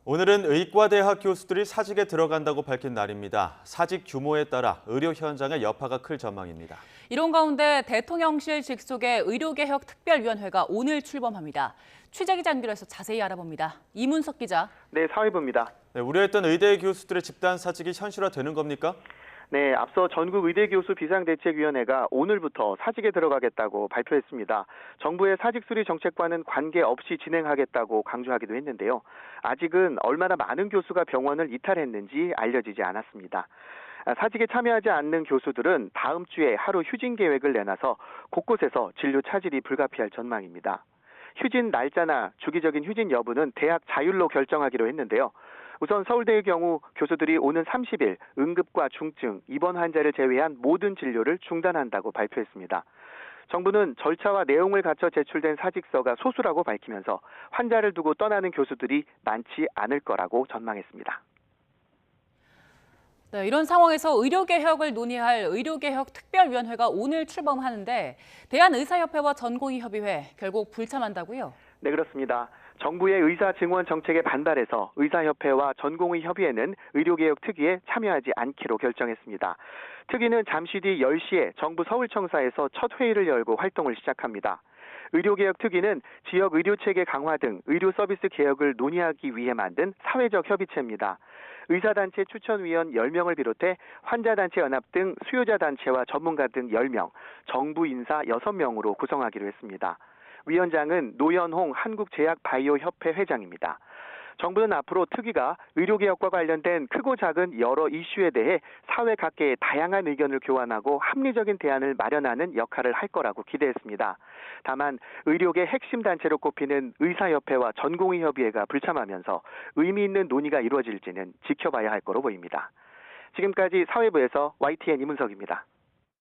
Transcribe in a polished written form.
오늘은 의과대학 교수들이 사직에 들어간다고 밝힌 날입니다. 사직 규모에 따라 의료 현장의 여파가 클 전망입니다. 이런 가운데 대통령실 직속의 의료개혁 특별위원회가 오늘 출범합니다. 취재 기자 연결해서 자세히 알아봅니다. 이문석 기자. 네, 사회부입니다. 네, 우려했던 의대 교수들의 집단 사직이 현실화되는 겁니까? 네, 앞서 전국의대교수 비상대책위원회가 오늘부터 사직에 들어가겠다고 발표했습니다. 정부의 사직 수리 정책과는 관계없이 진행하겠다고 강조하기도 했는데요. 아직은 얼마나 많은 교수가 병원을 이탈했는지 알려지지 않았습니다. 사직에 참여하지 않는 교수들은 다음 주에 하루 휴진 계획을 내놔서 곳곳에서 진료 차질이 불가피할 전망입니다. 휴진 날짜나 주기적인 휴진 여부는 대학 자율로 결정하기로 했는데요. 우선 서울대의 경우 교수들이 오는 30일 응급과 중증, 입원 환자를 제외한 모든 진료를 중단한다고 발표했습니다. 정부는 절차와 내용을 갖춰 제출된 사직서가 소수라고 밝히면서 환자를 두고 떠나는 교수들이 많지 않을 거라고 전망했습니다. 네, 이런 상황에서 의료개혁을 논의할 의료개혁 특별위원회가 오늘 출범하는데 대한의사협회와 전공의협의회 결국 불참한다고요? 네, 그렇습니다. 정부의 의사 증원 정책에 반발해서 의사협회와 전공의협의회는 의료개혁 특위에 참여하지 않기로 결정했습니다. 특위는 잠시 뒤 10시에 정부 서울청사에서 첫 회의를 열고 활동을 시작합니다. 의료개혁 특위는 지역 의료체계 강화 등 의료 서비스 개혁을 논의하기 위해 만든 사회적 협의체입니다. 의사단체 추천위원 10명을 비롯해 환자단체 연합 등 수요자단체와 전문가 등 10명, 정부 인사 6명으로 구성하기로 했습니다. 위원장은 노연홍 한국제약바이오협회 회장입니다. 정부는 앞으로 특위가 의료개혁과 관련된 크고 작은 여러 이슈에 대해 사회 각계의 다양한 의견을 교환하고 합리적인 대안을 마련하는 역할을 할 거라고 기대했습니다. 다만 의료계 핵심 단체로 꼽히는 의사협회와 전공의협의회가 불참하면서 의미 있는 논의가 이루어질지는 지켜봐야 할 거로 보입니다. 지금까지 사회부에서 YTN 이문석입니다.